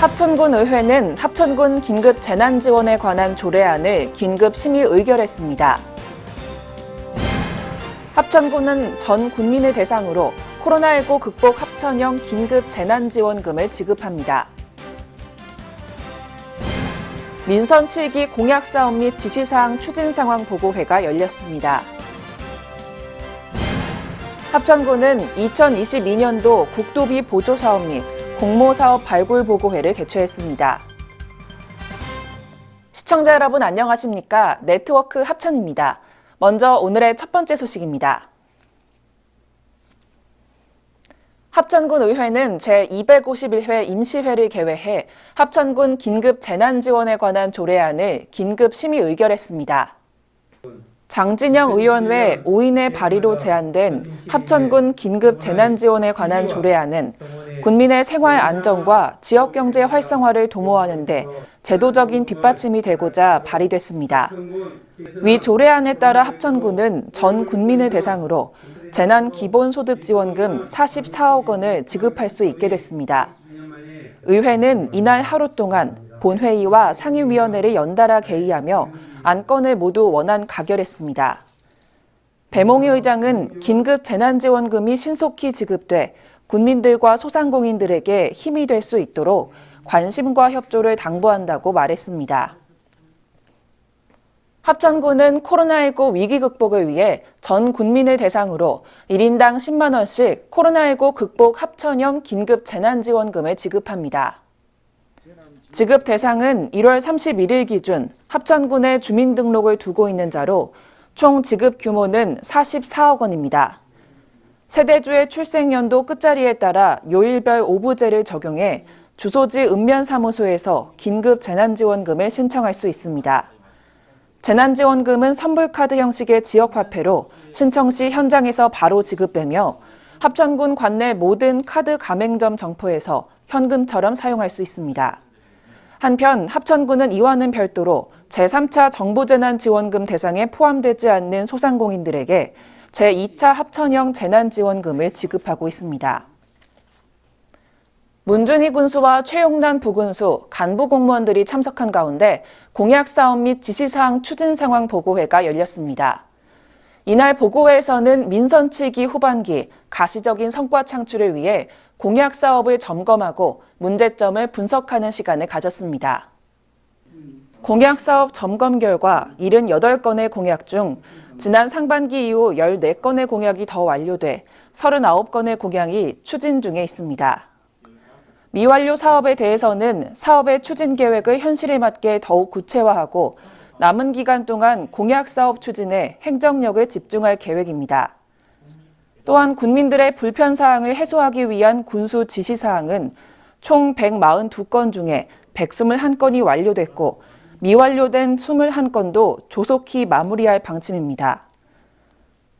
합천군 의회는 합천군 긴급 재난지원에 관한 조례안을 긴급 심의 의결했습니다. 합천군은 전 국민을 대상으로 코로나19 극복 합천형 긴급 재난지원금을 지급합니다. 민선 7기 공약사업 및 지시사항 추진상황 보고회가 열렸습니다. 합천군은 2022년도 국도비 보조사업 및 공모사업 발굴 보고회를 개최했습니다. 시청자 여러분 안녕하십니까? 네트워크 합천입니다. 먼저 오늘의 첫 번째 소식입니다. 합천군 의회는 제251회 임시회를 개회해 합천군 긴급 재난지원에 관한 조례안을 긴급 심의 의결했습니다. 장진영 의원 외 5인의 발의로 제안된 합천군 긴급 재난지원에 관한 조례안은 군민의 생활 안정과 지역경제 활성화를 도모하는 데 제도적인 뒷받침이 되고자 발의됐습니다. 위 조례안에 따라 합천군은 전 국민을 대상으로 재난기본소득지원금 44억 원을 지급할 수 있게 됐습니다. 의회는 이날 하루 동안 본회의와 상임위원회를 연달아 개의하며 안건을 모두 원안 가결했습니다. 배몽희 의장은 긴급 재난지원금이 신속히 지급돼 군민들과 소상공인들에게 힘이 될 수 있도록 관심과 협조를 당부한다고 말했습니다. 합천군은 코로나19 위기 극복을 위해 전 국민을 대상으로 1인당 10만 원씩 코로나19 극복 합천형 긴급 재난지원금을 지급합니다. 지급 대상은 1월 31일 기준 합천군에 주민등록을 두고 있는 자로 총 지급 규모는 44억 원입니다. 세대주의 출생연도 끝자리에 따라 요일별 오부제를 적용해 주소지 읍면사무소에서 긴급 재난지원금을 신청할 수 있습니다. 재난지원금은 선불카드 형식의 지역화폐로 신청 시 현장에서 바로 지급되며 합천군 관내 모든 카드 가맹점 점포에서 현금처럼 사용할 수 있습니다. 한편 합천군은 이와는 별도로 제3차 정부재난지원금 대상에 포함되지 않는 소상공인들에게 제2차 합천형 재난지원금을 지급하고 있습니다. 문준희 군수와 최용란 부군수, 간부 공무원들이 참석한 가운데 공약사업 및 지시사항 추진상황 보고회가 열렸습니다. 이날 보고회에서는 민선 7기 후반기 가시적인 성과 창출을 위해 공약사업을 점검하고 문제점을 분석하는 시간을 가졌습니다. 공약사업 점검 결과 78건의 공약 중 지난 상반기 이후 14건의 공약이 더 완료돼 39건의 공약이 추진 중에 있습니다. 미완료 사업에 대해서는 사업의 추진 계획을 현실에 맞게 더욱 구체화하고 남은 기간 동안 공약사업 추진에 행정력을 집중할 계획입니다. 또한 군민들의 불편사항을 해소하기 위한 군수 지시사항은 총 142건 중에 121건이 완료됐고 미완료된 21건도 조속히 마무리할 방침입니다.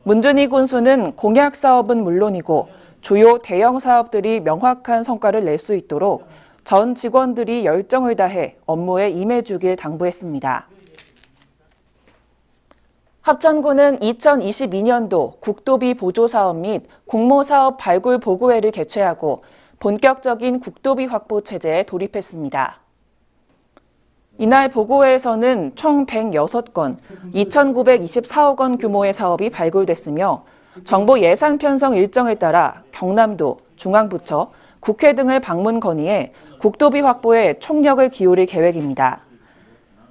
문준희 군수는 공약사업은 물론이고 주요 대형 사업들이 명확한 성과를 낼 수 있도록 전 직원들이 열정을 다해 업무에 임해주길 당부했습니다. 합천군은 2022년도 국도비 보조사업 및 공모사업 발굴 보고회를 개최하고 본격적인 국도비 확보 체제에 돌입했습니다. 이날 보고회에서는 총 106건, 2,924억 원 규모의 사업이 발굴됐으며 정부 예산 편성 일정에 따라 경남도, 중앙부처, 국회 등을 방문 건의해 국도비 확보에 총력을 기울일 계획입니다.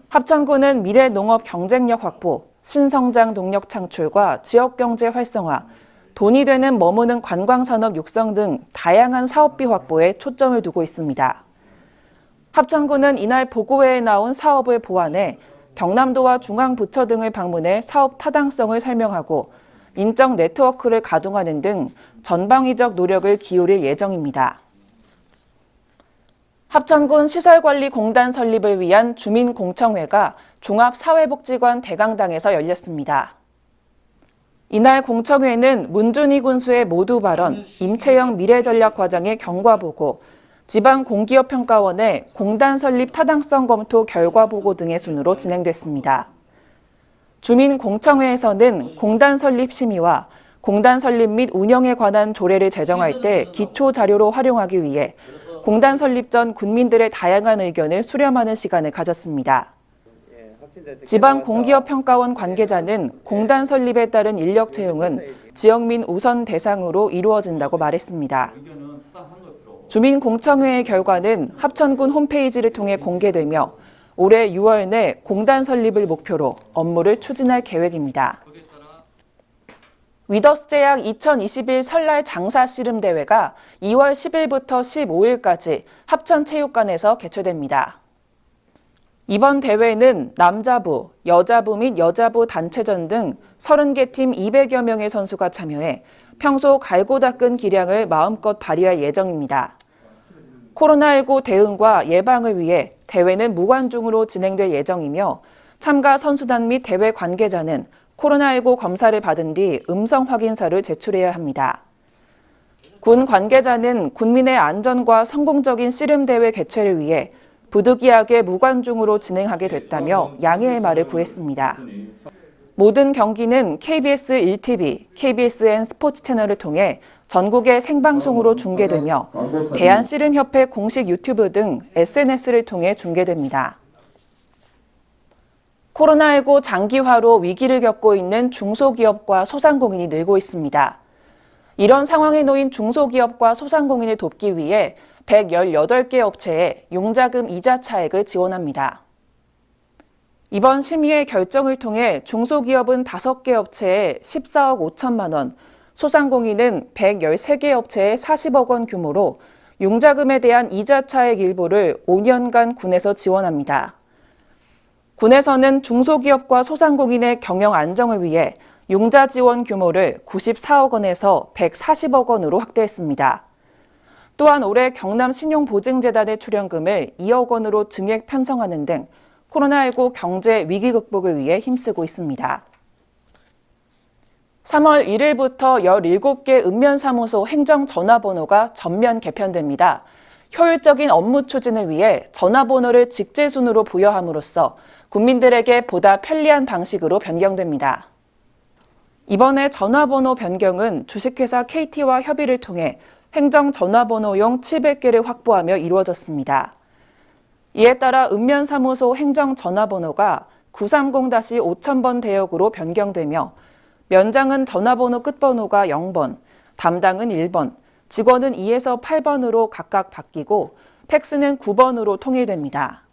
합천군은 미래 농업 경쟁력 확보, 신성장 동력 창출과 지역경제 활성화, 돈이 되는 머무는 관광산업 육성 등 다양한 사업비 확보에 초점을 두고 있습니다. 합천군은 이날 보고회에 나온 사업을 보완해 경남도와 중앙부처 등을 방문해 사업 타당성을 설명하고 인적 네트워크를 가동하는 등 전방위적 노력을 기울일 예정입니다. 합천군 시설관리공단 설립을 위한 주민공청회가 종합사회복지관 대강당에서 열렸습니다. 이날 공청회는 문준희 군수의 모두 발언, 임채영 미래전략과장의 경과보고, 지방공기업평가원의 공단 설립 타당성 검토 결과보고 등의 순으로 진행됐습니다. 주민공청회에서는 공단 설립 심의와 공단 설립 및 운영에 관한 조례를 제정할 때 기초 자료로 활용하기 위해 공단 설립 전 군민들의 다양한 의견을 수렴하는 시간을 가졌습니다. 지방공기업평가원 관계자는 공단 설립에 따른 인력 채용은 지역민 우선 대상으로 이루어진다고 말했습니다. 주민공청회의 결과는 합천군 홈페이지를 통해 공개되며 올해 6월 내 공단 설립을 목표로 업무를 추진할 계획입니다. 위더스제약 2021 설날 장사 씨름 대회가 2월 10일부터 15일까지 합천체육관에서 개최됩니다. 이번 대회는 남자부, 여자부 및 여자부 단체전 등 30개 팀 200여 명의 선수가 참여해 평소 갈고 닦은 기량을 마음껏 발휘할 예정입니다. 코로나19 대응과 예방을 위해 대회는 무관중으로 진행될 예정이며 참가 선수단 및 대회 관계자는 코로나19 검사를 받은 뒤 음성 확인서를 제출해야 합니다. 군 관계자는 군민의 안전과 성공적인 씨름대회 개최를 위해 부득이하게 무관중으로 진행하게 됐다며 양해의 말을 구했습니다. 모든 경기는 KBS 1TV, KBSN 스포츠 채널을 통해 전국에 생방송으로 중계되며 대한씨름협회 공식 유튜브 등 SNS를 통해 중계됩니다. 코로나19 장기화로 위기를 겪고 있는 중소기업과 소상공인이 늘고 있습니다. 이런 상황에 놓인 중소기업과 소상공인을 돕기 위해 118개 업체에 융자금 이자 차액을 지원합니다. 이번 심의의 결정을 통해 중소기업은 5개 업체에 14억 5천만 원, 소상공인은 113개 업체에 40억 원 규모로 융자금에 대한 이자 차액 일부를 5년간 군에서 지원합니다. 군에서는 중소기업과 소상공인의 경영 안정을 위해 융자 지원 규모를 94억 원에서 140억 원으로 확대했습니다. 또한 올해 경남신용보증재단의 출연금을 2억 원으로 증액 편성하는 등 코로나19 경제 위기 극복을 위해 힘쓰고 있습니다. 3월 1일부터 17개 읍면사무소 행정전화번호가 전면 개편됩니다. 효율적인 업무 추진을 위해 전화번호를 직제순으로 부여함으로써 국민들에게 보다 편리한 방식으로 변경됩니다. 이번에 전화번호 변경은 주식회사 KT와 협의를 통해 행정전화번호용 700개를 확보하며 이루어졌습니다. 이에 따라 읍면사무소 행정전화번호가 930-5000번 대역으로 변경되며 면장은 전화번호 끝번호가 0번, 담당은 1번, 직원은 2에서 8번으로 각각 바뀌고 팩스는 9번으로 통일됩니다.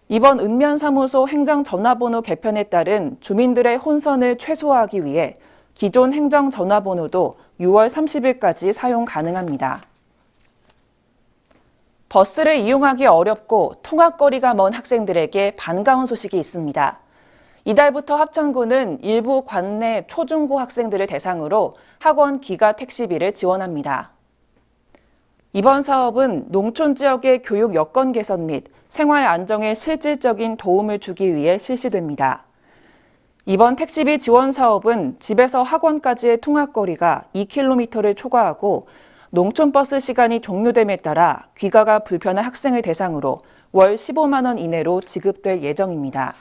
이번 읍면사무소 행정전화번호 개편에 따른 주민들의 혼선을 최소화하기 위해 기존 행정전화번호도 6월 30일까지 사용 가능합니다. 버스를 이용하기 어렵고 통학거리가 먼 학생들에게 반가운 소식이 있습니다. 이달부터 합천군은 일부 관내 초중고 학생들을 대상으로 학원 기가 택시비를 지원합니다. 이번 사업은 농촌 지역의 교육 여건 개선 및 생활 안정에 실질적인 도움을 주기 위해 실시됩니다. 이번 택시비 지원 사업은 집에서 학원까지의 통학거리가 2km를 초과하고 농촌버스 시간이 종료됨에 따라 귀가가 불편한 학생을 대상으로 월 15만 원 이내로 지급될 예정입니다.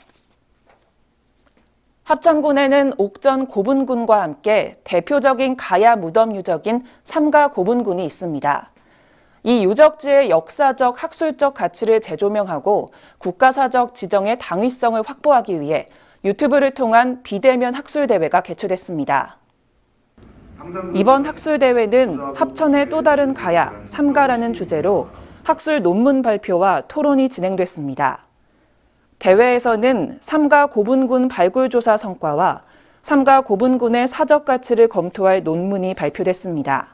합천군에는 옥전 고분군과 함께 대표적인 가야 무덤 유적인 삼가 고분군이 있습니다. 이 유적지의 역사적, 학술적 가치를 재조명하고 국가사적 지정의 당위성을 확보하기 위해 유튜브를 통한 비대면 학술대회가 개최됐습니다. 이번 학술대회는 합천의 또 다른 가야, 삼가라는 주제로 학술 논문 발표와 토론이 진행됐습니다. 대회에서는 삼가 고분군 발굴조사 성과와 삼가 고분군의 사적 가치를 검토할 논문이 발표됐습니다.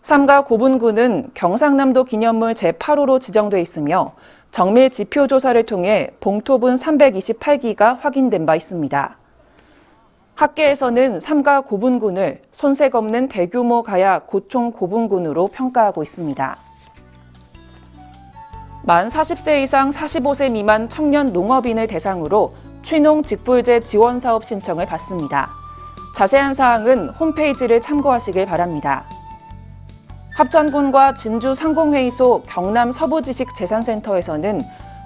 삼가 고분군은 경상남도 기념물 제8호로 지정돼 있으며 정밀 지표 조사를 통해 봉토분 328기가 확인된 바 있습니다. 학계에서는 삼가 고분군을 손색 없는 대규모 가야 고총 고분군으로 평가하고 있습니다. 만 40세 이상 45세 미만 청년 농업인을 대상으로 취농 직불제 지원 사업 신청을 받습니다. 자세한 사항은 홈페이지를 참고하시길 바랍니다. 합천군과 진주 상공회의소 경남 서부지식재산센터에서는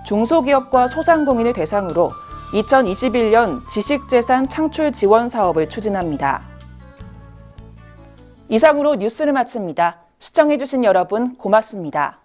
중소기업과 소상공인을 대상으로 2021년 지식재산 창출 지원 사업을 추진합니다. 이상으로 뉴스를 마칩니다. 시청해주신 여러분 고맙습니다.